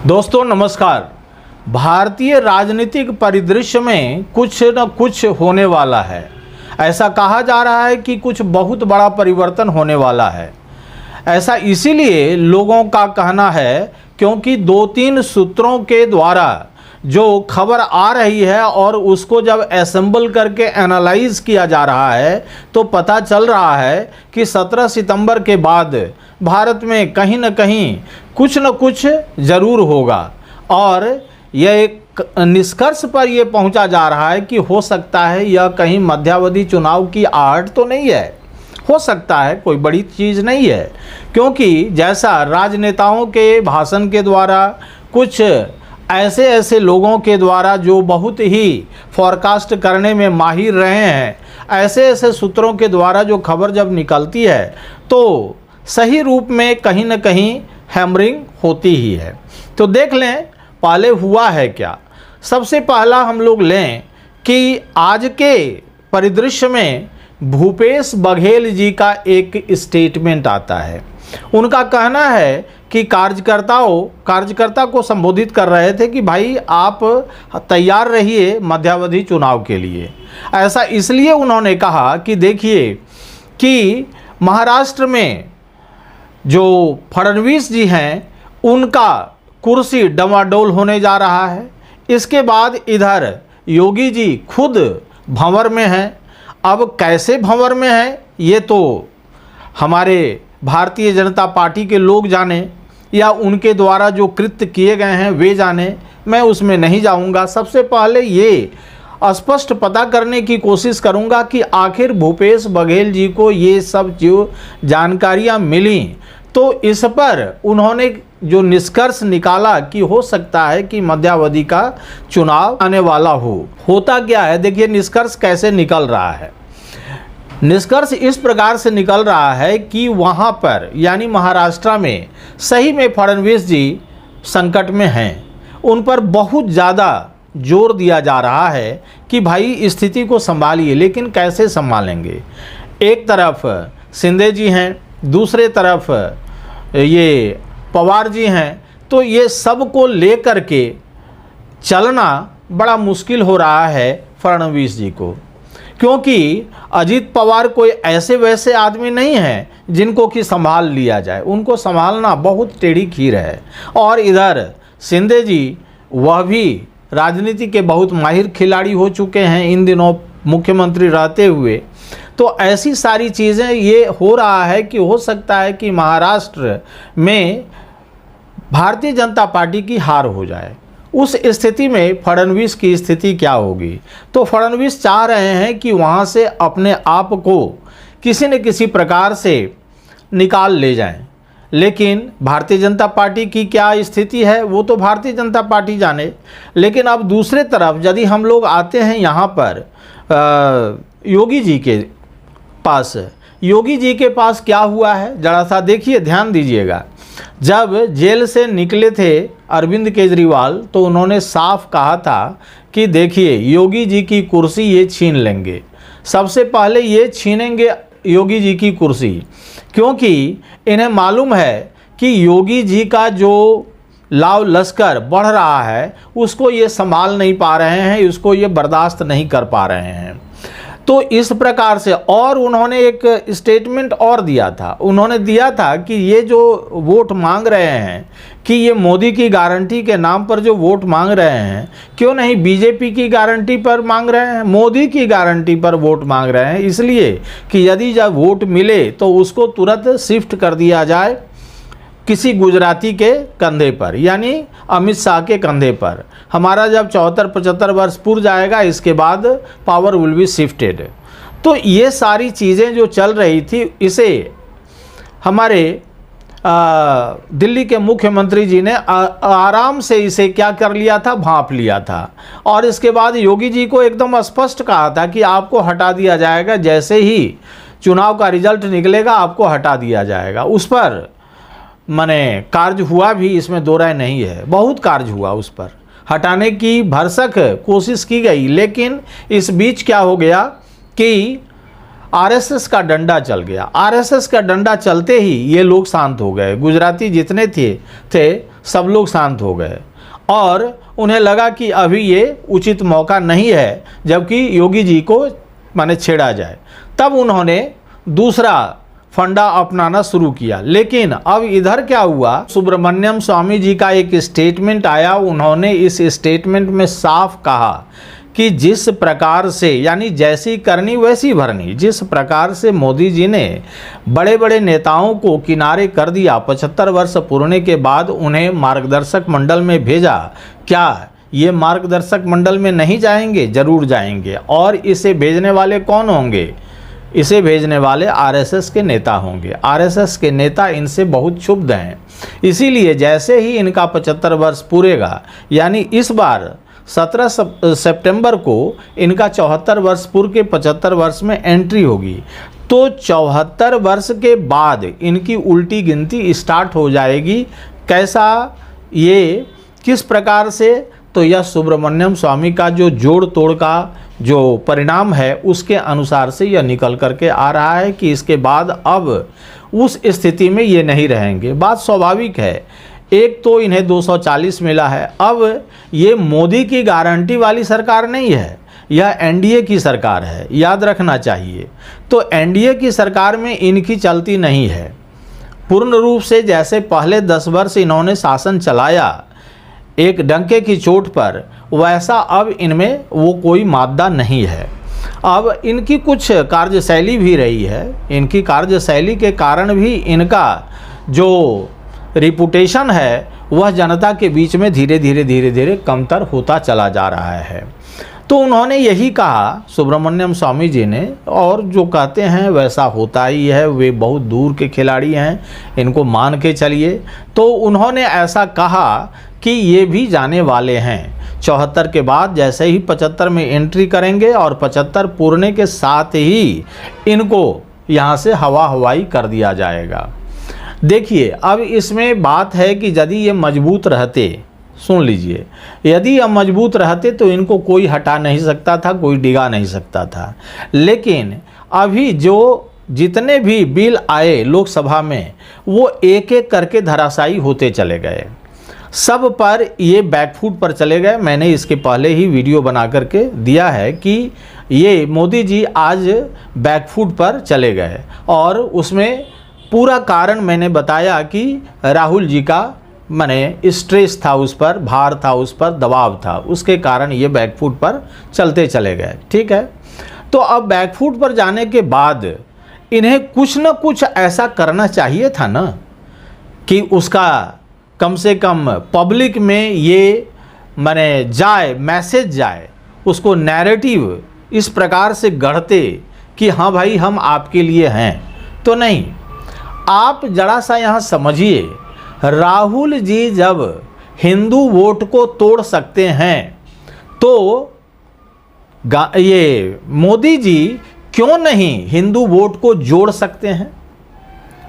दोस्तों नमस्कार। भारतीय राजनीतिक परिदृश्य में कुछ न कुछ होने वाला है। ऐसा कहा जा रहा है कि कुछ बहुत बड़ा परिवर्तन होने वाला है। ऐसा इसीलिए लोगों का कहना है क्योंकि दो तीन सूत्रों के द्वारा जो खबर आ रही है और उसको जब असेंबल करके एनालाइज किया जा रहा है तो पता चल रहा है कि 17 सितंबर के बाद भारत में कहीं न कहीं कुछ न कुछ ज़रूर होगा। और यह एक निष्कर्ष पर यह पहुंचा जा रहा है कि हो सकता है यह कहीं मध्यावधि चुनाव की आहट तो नहीं है, हो सकता है कोई बड़ी चीज़ नहीं है, क्योंकि जैसा राजनेताओं के भाषण के द्वारा कुछ ऐसे लोगों के द्वारा जो बहुत ही फॉरकास्ट करने में माहिर रहे हैं, ऐसे सूत्रों के द्वारा जो खबर जब निकलती है तो सही रूप में कहीं न कहीं हैमरिंग होती ही है। तो देख लें पहले हुआ है क्या। सबसे पहला हम लोग लें कि आज के परिदृश्य में भूपेश बघेल जी का एक स्टेटमेंट आता है। उनका कहना है कि कार्यकर्ता को संबोधित कर रहे थे कि भाई आप तैयार रहिए मध्यावधि चुनाव के लिए। ऐसा इसलिए उन्होंने कहा कि देखिए कि महाराष्ट्र में जो फडणवीस जी हैं उनका कुर्सी डमाडोल होने जा रहा है। इसके बाद इधर योगी जी खुद भंवर में हैं। अब कैसे भंवर में हैं ये तो हमारे भारतीय जनता पार्टी के लोग जाने या उनके द्वारा जो कृत्य किए गए हैं वे जाने, मैं उसमें नहीं जाऊंगा। सबसे पहले ये स्पष्ट पता करने की कोशिश करूंगा कि आखिर भूपेश बघेल जी को ये सब जो जानकारियां मिली तो इस पर उन्होंने जो निष्कर्ष निकाला कि हो सकता है कि मध्यावधि का चुनाव आने वाला हो। होता क्या है, देखिए निष्कर्ष कैसे निकल रहा है। निष्कर्ष इस प्रकार से निकल रहा है कि वहाँ पर यानी महाराष्ट्र में सही में फडणवीस जी संकट में हैं। उन पर बहुत ज़्यादा जोर दिया जा रहा है कि भाई स्थिति को संभालिए, लेकिन कैसे संभालेंगे। एक तरफ शिंदे जी हैं, दूसरे तरफ ये पवार जी हैं, तो ये सब को लेकर के चलना बड़ा मुश्किल हो रहा है फडणवीस जी को, क्योंकि अजीत पवार कोई ऐसे वैसे आदमी नहीं हैं जिनको कि संभाल लिया जाए। उनको संभालना बहुत टेढ़ी खीर है। और इधर शिंदे जी वह भी राजनीति के बहुत माहिर खिलाड़ी हो चुके हैं इन दिनों मुख्यमंत्री रहते हुए। तो ऐसी सारी चीज़ें ये हो रहा है कि हो सकता है कि महाराष्ट्र में भारतीय जनता पार्टी की हार हो जाए। उस स्थिति में फडणवीस की स्थिति क्या होगी। तो फडणवीस चाह रहे हैं कि वहाँ से अपने आप को किसी न किसी प्रकार से निकाल ले जाएं, लेकिन भारतीय जनता पार्टी की क्या स्थिति है वो तो भारतीय जनता पार्टी जाने। लेकिन अब दूसरे तरफ यदि हम लोग आते हैं यहाँ पर योगी जी के पास, योगी जी के पास क्या हुआ है जरा सा देखिए, ध्यान दीजिएगा। जब जेल से निकले थे अरविंद केजरीवाल तो उन्होंने साफ कहा था कि देखिए योगी जी की कुर्सी ये छीन लेंगे। सबसे पहले ये छीनेंगे योगी जी की कुर्सी, क्योंकि इन्हें मालूम है कि योगी जी का जो लाव लश्कर बढ़ रहा है उसको ये संभाल नहीं पा रहे हैं, उसको ये बर्दाश्त नहीं कर पा रहे हैं। तो इस प्रकार से और उन्होंने एक स्टेटमेंट और दिया था। उन्होंने दिया था कि ये जो वोट मांग रहे हैं कि ये मोदी की गारंटी के नाम पर जो वोट मांग रहे हैं, क्यों नहीं बीजेपी की गारंटी पर मांग रहे हैं, मोदी की गारंटी पर वोट मांग रहे हैं। इसलिए कि यदि जब वोट मिले तो उसको तुरंत शिफ्ट कर दिया जाए किसी गुजराती के कंधे पर, यानी अमित शाह के कंधे पर। हमारा जब 74-75 वर्ष पूर जाएगा इसके बाद पावर विल बी शिफ्टेड। तो ये सारी चीज़ें जो चल रही थी इसे हमारे दिल्ली के मुख्यमंत्री जी ने आराम से इसे क्या कर लिया था, भांप लिया था। और इसके बाद योगी जी को एकदम स्पष्ट कहा था कि आपको हटा दिया जाएगा, जैसे ही चुनाव का रिजल्ट निकलेगा आपको हटा दिया जाएगा। उस पर माने कार्य हुआ भी, इसमें दो राय नहीं है, बहुत कार्य हुआ, उस पर हटाने की भरसक कोशिश की गई। लेकिन इस बीच क्या हो गया कि आरएसएस का डंडा चल गया। आरएसएस का डंडा चलते ही ये लोग शांत हो गए। गुजराती जितने थे सब लोग शांत हो गए और उन्हें लगा कि अभी ये उचित मौका नहीं है जबकि योगी जी को माने छेड़ा जाए। तब उन्होंने दूसरा फंडा अपनाना शुरू किया। लेकिन अब इधर क्या हुआ, सुब्रमण्यम स्वामी जी का एक स्टेटमेंट आया। उन्होंने इस स्टेटमेंट में साफ कहा कि जिस प्रकार से, यानी जैसी करनी वैसी भरनी, जिस प्रकार से मोदी जी ने बड़े बड़े नेताओं को किनारे कर दिया, 75 वर्ष पूरने के बाद उन्हें मार्गदर्शक मंडल में भेजा, क्या ये मार्गदर्शक मंडल में नहीं जाएंगे? जरूर जाएंगे। और इसे भेजने वाले कौन होंगे? इसे भेजने वाले आरएसएस के नेता होंगे। आरएसएस के नेता इनसे बहुत क्षुब्ध हैं। इसीलिए जैसे ही इनका 75 वर्ष पूरेगा, यानी इस बार 17 सितंबर को इनका 74 वर्ष पूर्व के 75 वर्ष में एंट्री होगी, तो 74 वर्ष के बाद इनकी उल्टी गिनती स्टार्ट हो जाएगी। कैसा, ये किस प्रकार से? तो यह सुब्रमण्यम स्वामी का जो जोड़ तोड़ का जो परिणाम है उसके अनुसार से यह निकल करके आ रहा है कि इसके बाद अब उस स्थिति में ये नहीं रहेंगे। बात स्वाभाविक है, एक तो इन्हें 240 मिला है। अब ये मोदी की गारंटी वाली सरकार नहीं है, यह एनडीए की सरकार है, याद रखना चाहिए। तो एनडीए की सरकार में इनकी चलती नहीं है पूर्ण रूप से। जैसे पहले 10 वर्ष इन्होंने शासन चलाया एक डंके की चोट पर, वैसा अब इनमें वो कोई मादा नहीं है। अब इनकी कुछ कार्यशैली भी रही है, इनकी कार्यशैली के कारण भी इनका जो रिपुटेशन है वह जनता के बीच में धीरे धीरे कमतर होता चला जा रहा है। तो उन्होंने यही कहा सुब्रमण्यम स्वामी जी ने, और जो कहते हैं वैसा होता ही है, वे बहुत दूर के खिलाड़ी हैं, इनको मान के चलिए। तो उन्होंने ऐसा कहा कि ये भी जाने वाले हैं 74 के बाद, जैसे ही 75 में एंट्री करेंगे और 75 पूरने के साथ ही इनको यहाँ से हवा हवाई कर दिया जाएगा। देखिए, अब इसमें बात है कि यदि ये मजबूत रहते, सुन लीजिए, यदि ये मजबूत रहते तो इनको कोई हटा नहीं सकता था, कोई डिगा नहीं सकता था। लेकिन अभी जो जितने भी बिल आए लोकसभा में वो एक एक करके धराशायी होते चले गए, सब पर ये बैकफुट पर चले गए। मैंने इसके पहले ही वीडियो बना करके दिया है कि ये मोदी जी आज बैकफुट पर चले गए, और उसमें पूरा कारण मैंने बताया कि राहुल जी का माने स्ट्रेस था, उस पर भार था, उस पर दबाव था, उसके कारण ये बैकफुट पर चलते चले गए। ठीक है, तो अब बैकफुट पर जाने के बाद इन्हें कुछ न कुछ ऐसा करना चाहिए था ना कि उसका कम से कम पब्लिक में ये माने जाए, मैसेज जाए, उसको नैरेटिव इस प्रकार से गढ़ते कि हाँ भाई हम आपके लिए हैं। तो नहीं, आप जरा सा यहाँ समझिए, राहुल जी जब हिंदू वोट को तोड़ सकते हैं तो ये मोदी जी क्यों नहीं हिंदू वोट को जोड़ सकते हैं?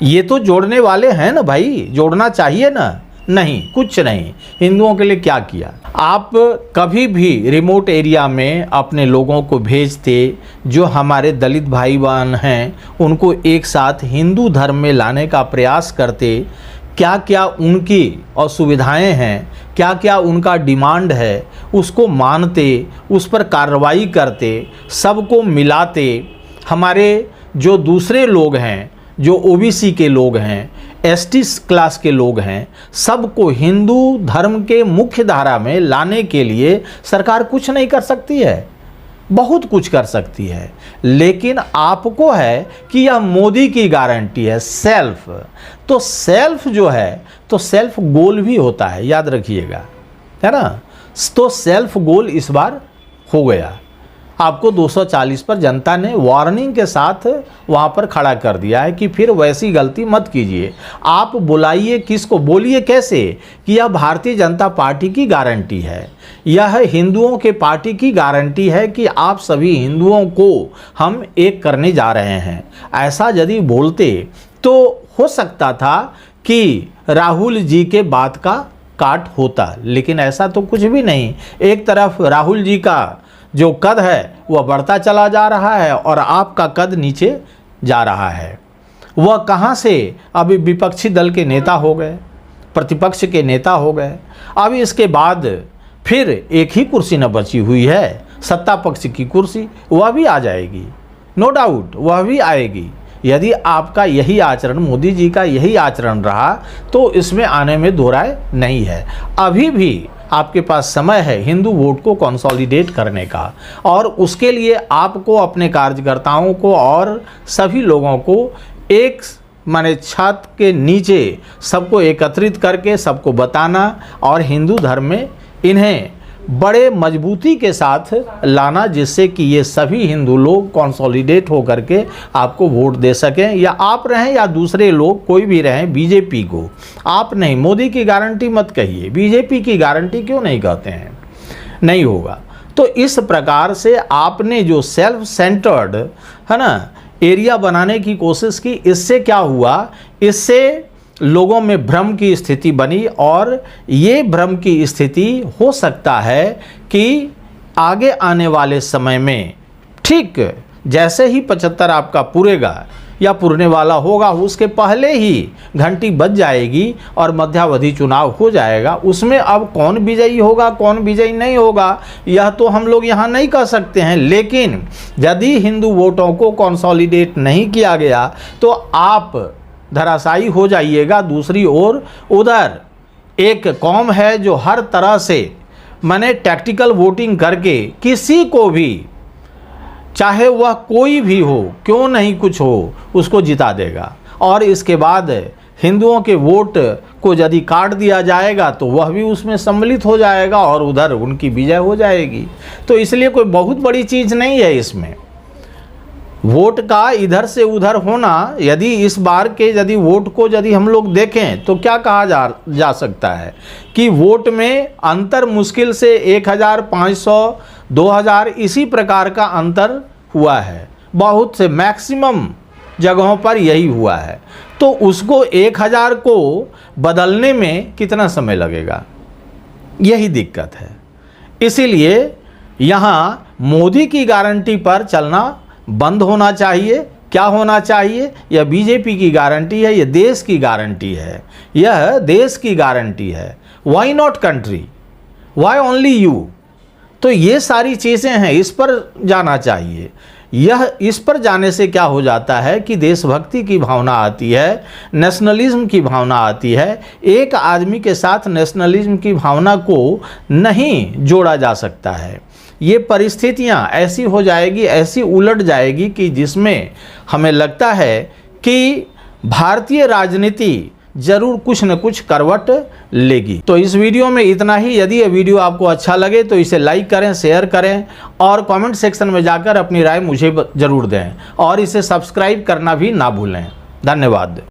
ये तो जोड़ने वाले हैं ना भाई, जोड़ना चाहिए ना। नहीं, कुछ नहीं, हिंदुओं के लिए क्या किया। आप कभी भी रिमोट एरिया में अपने लोगों को भेजते, जो हमारे दलित भाई बहन हैं उनको एक साथ हिंदू धर्म में लाने का प्रयास करते, क्या क्या उनकी असुविधाएं हैं, क्या क्या उनका डिमांड है, उसको मानते, उस पर कार्रवाई करते, सबको मिलाते। हमारे जो दूसरे लोग हैं, जो ओबीसी के लोग हैं, एसटी क्लास के लोग हैं, सबको हिंदू धर्म के मुख्य धारा में लाने के लिए सरकार कुछ नहीं कर सकती है? बहुत कुछ कर सकती है, लेकिन आपको है कि यह मोदी की गारंटी है, सेल्फ। तो सेल्फ जो है, तो सेल्फ गोल भी होता है, याद रखिएगा, है ना। तो सेल्फ गोल इस बार हो गया। आपको 240 पर जनता ने वार्निंग के साथ वहाँ पर खड़ा कर दिया है कि फिर वैसी गलती मत कीजिए। आप बुलाइए किसको, बोलिए कैसे कि यह भारतीय जनता पार्टी की गारंटी है, यह हिंदुओं के पार्टी की गारंटी है कि आप सभी हिंदुओं को हम एक करने जा रहे हैं। ऐसा यदि बोलते तो हो सकता था कि राहुल जी के बात का काट होता, लेकिन ऐसा तो कुछ भी नहीं। एक तरफ राहुल जी का जो कद है वह बढ़ता चला जा रहा है और आपका कद नीचे जा रहा है। वह कहाँ से अभी विपक्षी दल के नेता हो गए, प्रतिपक्ष के नेता हो गए। अब इसके बाद फिर एक ही कुर्सी न बची हुई है, सत्ता पक्ष की कुर्सी, वह भी आ जाएगी, नो डाउट वह भी आएगी। यदि आपका यही आचरण, मोदी जी का यही आचरण रहा तो इसमें आने में दो राय नहीं है। अभी भी आपके पास समय है हिंदू वोट को कंसोलिडेट करने का, और उसके लिए आपको अपने कार्यकर्ताओं को और सभी लोगों को एक माने छत के नीचे सबको एकत्रित करके सबको बताना और हिंदू धर्म में इन्हें बड़े मजबूती के साथ लाना, जिससे कि ये सभी हिंदू लोग कंसोलिडेट हो करके आपको वोट दे सकें। या आप रहें या दूसरे लोग कोई भी रहें, बीजेपी को आप नहीं, मोदी की गारंटी मत कहिए, बीजेपी की गारंटी क्यों नहीं कहते हैं, नहीं होगा। तो इस प्रकार से आपने जो सेल्फ सेंटर्ड है ना एरिया बनाने की कोशिश की, इससे क्या हुआ, इससे लोगों में भ्रम की स्थिति बनी, और ये भ्रम की स्थिति हो सकता है कि आगे आने वाले समय में ठीक जैसे ही 75 आपका पूरेगा या पुरने वाला होगा, उसके पहले ही घंटी बज जाएगी और मध्यावधि चुनाव हो जाएगा। उसमें अब कौन विजयी होगा कौन विजयी नहीं होगा यह तो हम लोग यहाँ नहीं कह सकते हैं, लेकिन यदि हिंदू वोटों को कंसोलिडेट नहीं किया गया तो आप धराशायी हो जाइएगा। दूसरी ओर उधर एक कौम है जो हर तरह से माने टैक्टिकल वोटिंग करके किसी को भी, चाहे वह कोई भी हो, क्यों नहीं कुछ हो, उसको जिता देगा। और इसके बाद हिंदुओं के वोट को यदि काट दिया जाएगा तो वह भी उसमें सम्मिलित हो जाएगा और उधर उनकी विजय हो जाएगी। तो इसलिए कोई बहुत बड़ी चीज़ नहीं है इसमें वोट का इधर से उधर होना। यदि इस बार के यदि वोट को यदि हम लोग देखें तो क्या कहा जा सकता है कि वोट में अंतर मुश्किल से 1500 2000 इसी प्रकार का अंतर हुआ है, बहुत से मैक्सिमम जगहों पर यही हुआ है। तो उसको 1000 को बदलने में कितना समय लगेगा, यही दिक्कत है। इसीलिए यहाँ मोदी की गारंटी पर चलना बंद होना चाहिए। क्या होना चाहिए, यह बीजेपी की गारंटी है, यह देश की गारंटी है, यह देश की गारंटी है। Why not country, why only you. तो ये सारी चीज़ें हैं, इस पर जाना चाहिए। यह इस पर जाने से क्या हो जाता है कि देशभक्ति की भावना आती है, नेशनलिज्म की भावना आती है। एक आदमी के साथ नेशनलिज्म की भावना को नहीं जोड़ा जा सकता है। ये परिस्थितियां ऐसी हो जाएगी, ऐसी उलट जाएगी कि जिसमें हमें लगता है कि भारतीय राजनीति जरूर कुछ न कुछ करवट लेगी। तो इस वीडियो में इतना ही। यदि ये वीडियो आपको अच्छा लगे तो इसे लाइक करें, शेयर करें और कमेंट सेक्शन में जाकर अपनी राय मुझे जरूर दें, और इसे सब्सक्राइब करना भी ना भूलें। धन्यवाद।